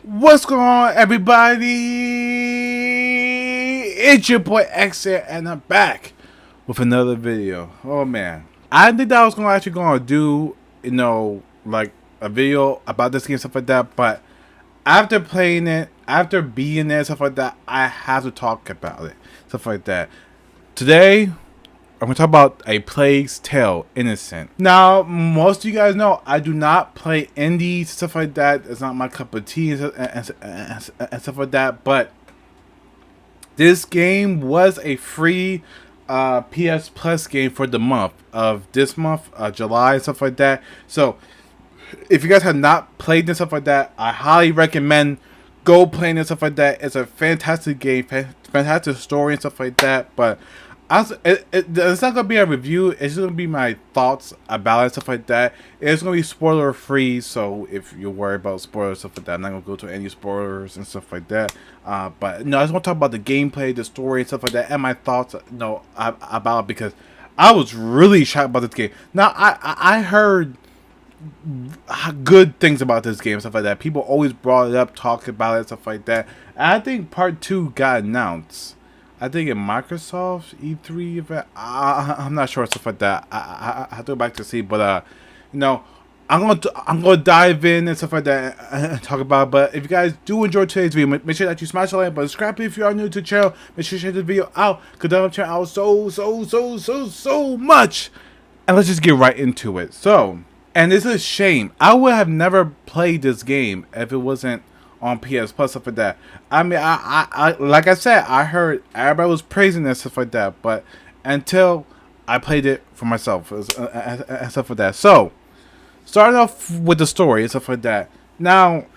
What's going on, everybody? It's your boy X here, and I'm back with another video. Oh man, I didn't think that I was gonna do, like a video about this game, stuff like that. But after playing it, after being there, stuff like that, I have to talk about it, stuff like that. Today, I'm gonna talk about A Plague's Tale: Innocent. Now, most of you guys know I do not play indie stuff like that. It's not my cup of tea and stuff like that. But this game was a free PS Plus game for the month of this month, July and stuff like that. So, if you guys have not played this stuff like that, I highly recommend go playing and stuff like that. It's a fantastic game, fantastic story and stuff like that. But it's not gonna be a review. It's just gonna be my thoughts about it and stuff like that. It's gonna be spoiler free, so if you're worried about spoilers stuff like that, I'm not gonna go to any spoilers and stuff like that. But no, I just want to talk about the gameplay, the story, and stuff like that, and my thoughts, about it, because I was really shocked about this game. Now I heard good things about this game and stuff like that. People always brought it up, talk about it, stuff like that. And I think part 2 got announced. I think in Microsoft E3 event. I'm not sure, stuff like that. I have to go back to see, but you know, I'm gonna dive in and stuff like that and talk about it. But if you guys do enjoy today's video, make sure that you smash the like button. Subscribe if you are new to the channel. Make sure you share the video out, because that'll check out so much. And let's just get right into it. So, and it's a shame. I would have never played this game if it wasn't on PS Plus, stuff like that. I mean, I like I said, I heard everybody was praising this stuff like that, but until I played it for myself and stuff like that. So, starting off with the story and stuff like that. Now,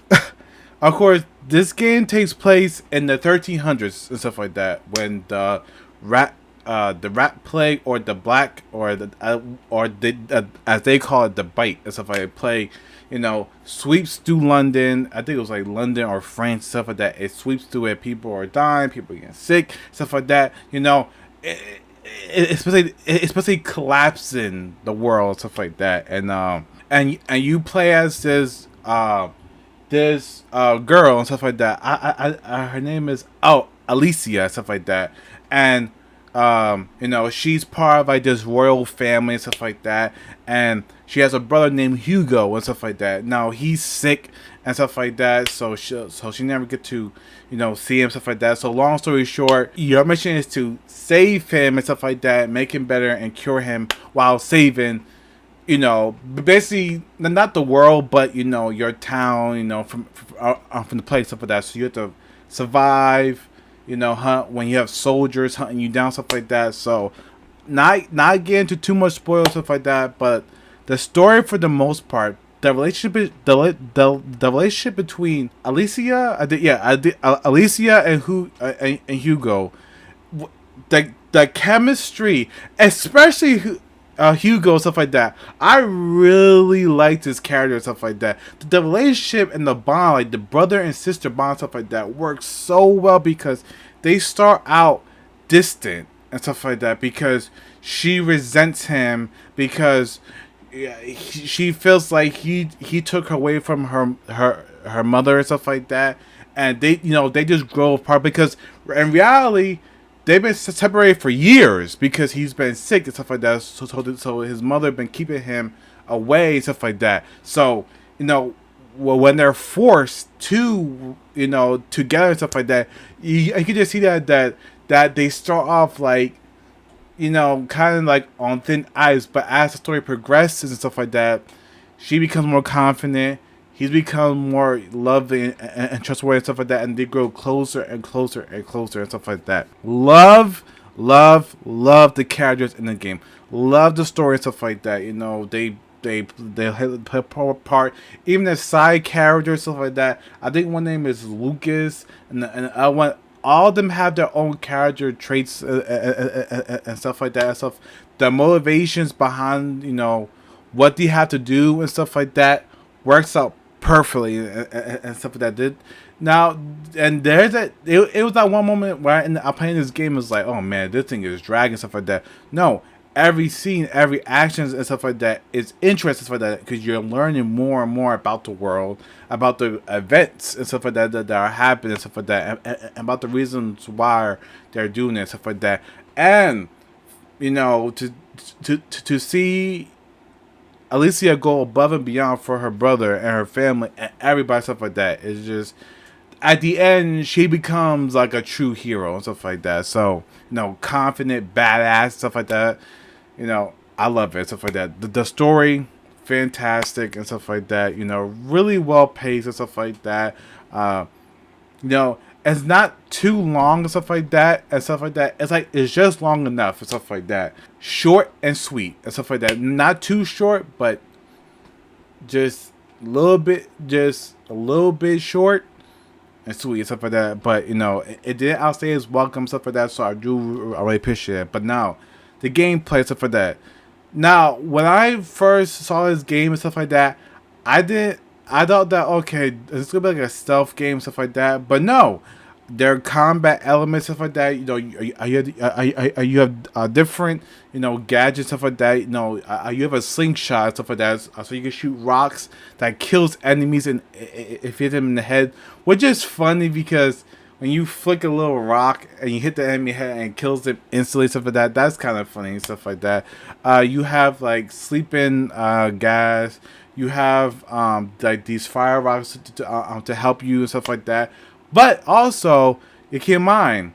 of course, this game takes place in the 1300s and stuff like that, when the rat plague, or the black, or as they call it, the bite and stuff like that, plague, sweeps through London. I think it was like London or France, stuff like that. It sweeps through it. People are dying. People are getting sick, stuff like that. It's basically collapsing the world, stuff like that. And you play as this girl and stuff like that. Her name is Alicia, stuff like that. And she's part of like this royal family and stuff like that, and she has a brother named Hugo and stuff like that. Now he's sick and stuff like that, so she never get to see him, stuff like that. So long story short, your mission is to save him and stuff like that, make him better and cure him while saving, basically not the world, but your town, from the place, stuff like that. So you have to survive, hunt when you have soldiers hunting you down, stuff like that. So, not get into too much spoil, stuff like that. But the story, for the most part, the relationship, the relationship between Alicia, Alicia and Hugo, the chemistry, especially Hugo, stuff like that. I really liked his character, stuff like that. The relationship and the bond, like the brother and sister bond, stuff like that, works so well, because they start out distant and stuff like that, because she resents him, because she feels like he took her away from her mother and stuff like that, and they just grow apart, because in reality they've been separated for years, because he's been sick and stuff like that. So his mother been keeping him away and stuff like that. So when they're forced to together and stuff like that, you can just see that they start off like kind of like on thin ice. But as the story progresses and stuff like that, she becomes more confident. He's become more loving and trustworthy and stuff like that, and they grow closer and closer and closer and stuff like that. Love the characters in the game. Love the story and stuff like that. They play a part. Even the side characters, stuff like that. I think one name is Lucas, and I want all of them have their own character traits and stuff like that. And stuff. The motivations behind what they have to do and stuff like that works out perfectly and stuff like that. Did now, and it was that one moment where I'm playing this game, is like, oh man, this thing is dragging, stuff like that. No, every scene, every actions and stuff like that is interesting for that because you're learning more and more about the world, about the events and stuff like that are happening and stuff like that, and about the reasons why they're doing it and stuff like that, and to see Alicia go above and beyond for her brother and her family and everybody stuff like that is just at the end she becomes like a true hero and stuff like that. So confident, badass stuff like that. I love it stuff like that. The story, fantastic and stuff like that. Really well paced and stuff like that. You know, it's not too long and stuff like that and stuff like that. It's like it's just long enough and stuff like that. Short and sweet and stuff like that. Not too short, but just just a little bit short and sweet and stuff like that. But it did outstay its welcome stuff like that. So I really appreciate it. But now, the gameplay stuff like that. Now, when I first saw this game and stuff like that, I thought that okay, it's gonna be like a stealth game stuff like that. But no, there are combat elements stuff like that. You have different gadgets stuff like that. You have a slingshot stuff like that, so you can shoot rocks that kills enemies and if you hit them in the head, which is funny because when you flick a little rock and you hit the enemy head and it kills them instantly, stuff like that. That's kind of funny and stuff like that. You have like sleeping gas. You have like these fire rocks to help you and stuff like that. But also, you keep in mind,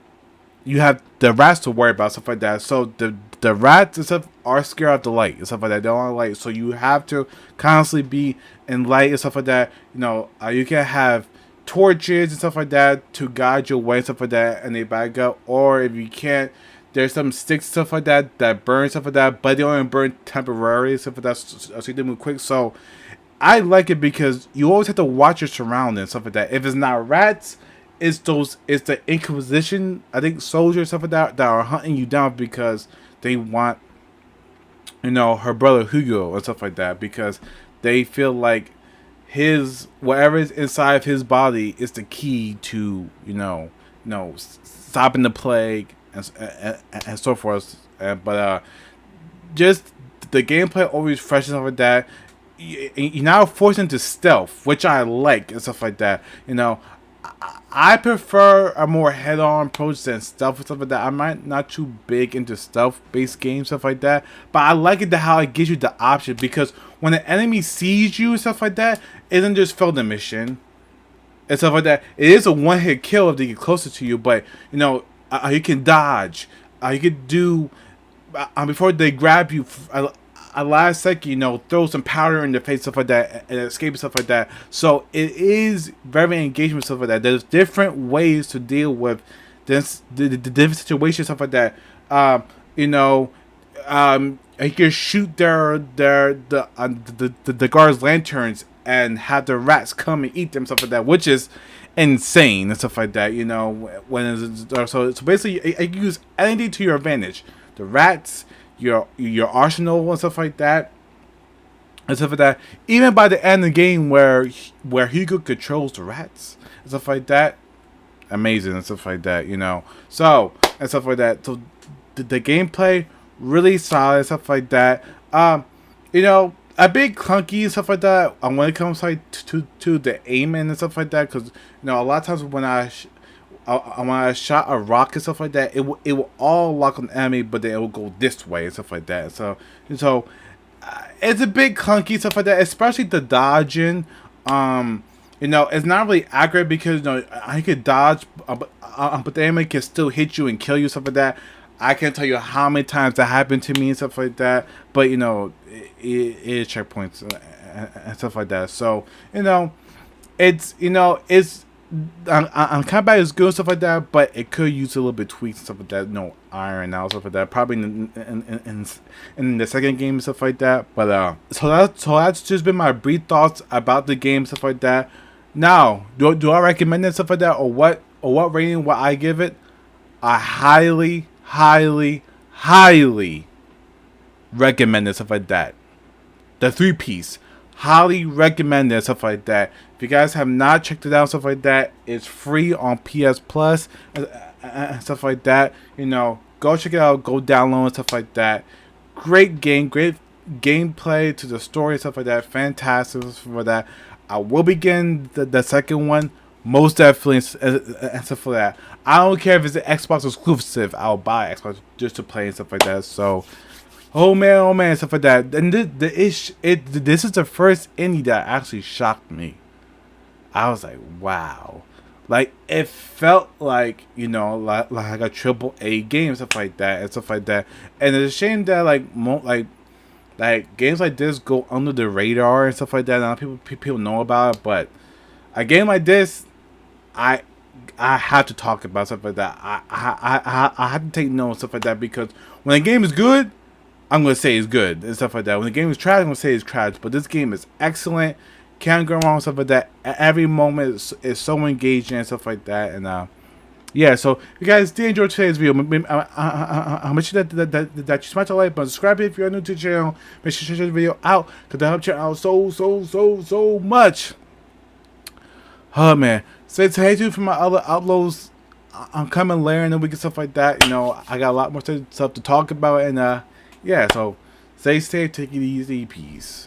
you have the rats to worry about, stuff like that. So the rats and stuff are scared of the light and stuff like that. They don't want light. So you have to constantly be in light and stuff like that. You can have torches and stuff like that to guide your way and stuff like that, and they back up. Or if you can't, there's some sticks stuff like that burn stuff like that, but they only burn temporarily stuff like that, so you can move quick. So I like it because you always have to watch your surroundings stuff like that. If it's not rats, it's the Inquisition, I think, soldiers stuff like that are hunting you down because they want her brother Hugo and stuff like that, because they feel like his whatever is inside of his body is the key to stopping the plague and so forth. But just the gameplay always fresh and stuff like that. You're now forced into stealth, which I like and stuff like that. I prefer a more head-on approach than stealth and stuff like that. I'm not too big into stealth-based games, stuff like that. But I like it how it gives you the option, because when an enemy sees you and stuff like that, it isn't just fail the mission and stuff like that. It is a one-hit kill if they get closer to you, but you can dodge. You could do before they grab you. A last second, throw some powder in their face, stuff like that, and escape and stuff like that. So it is very engaging with stuff like that. There's different ways to deal with this, the different situations, stuff like that. You can shoot the guards' lanterns and have the rats come and eat them, stuff like that, which is insane and stuff like that. So basically, you can use anything to your advantage. The rats, your arsenal and stuff like that, and stuff like that. Even by the end of the game, where Hugo controls the rats and stuff like that, amazing and stuff like that. So and stuff like that. So the gameplay really solid and stuff like that. A bit clunky and stuff like that. When it comes like to the aiming and stuff like that, because a lot of times when I shot a rock and stuff like that, it will all lock on the enemy, but then it will go this way and stuff like that. So it's a bit clunky stuff like that, especially the dodging. It's not really accurate because I could dodge, but the enemy can still hit you and kill you, stuff like that. I can't tell you how many times that happened to me and stuff like that, but it is checkpoints and stuff like that. So it's combat is good and stuff like that, but it could use a little bit tweaks and stuff like that. Iron out stuff like that. Probably in the second game and stuff like that. But so that's just been my brief thoughts about the game, stuff like that. Now, do I recommend it, stuff like that, or what rating would I give it? I highly recommend it, stuff like that. The 3-piece. Highly recommend it, stuff like that. If you guys have not checked it out, stuff like that, it's free on PS Plus and stuff like that. Go check it out, go download and stuff like that. great game, great gameplay to the story, stuff like that. Fantastic for that. I will be getting the second one, most definitely, and stuff like that. I don't care if it's an Xbox exclusive. I'll buy Xbox just to play and stuff like that. So, oh man, stuff like that. And this is the first indie that actually shocked me. I was like, wow. Like, it felt like, like a triple A game, stuff like that, and stuff like that. And it's a shame that, like games like this go under the radar and stuff like that. Not people know about it, but a game like this, I I have to talk about stuff like that. I have to take note and stuff like that, because when a game is good, I'm gonna say it's good and stuff like that. When the game is trash, I'm gonna say it's trash. But this game is excellent. Can't go wrong, stuff like that. Every moment is so engaging and stuff like that. And yeah. So if you guys did enjoy today's video, make sure that you smash the like button, subscribe if you're new to the channel. Make sure you check the video out, because that helps you out so much. Oh man, stay tuned for my other uploads. I'm coming later in the week and stuff like that. You know, I got a lot more stuff to talk about, and yeah. So stay safe, take it easy, peace.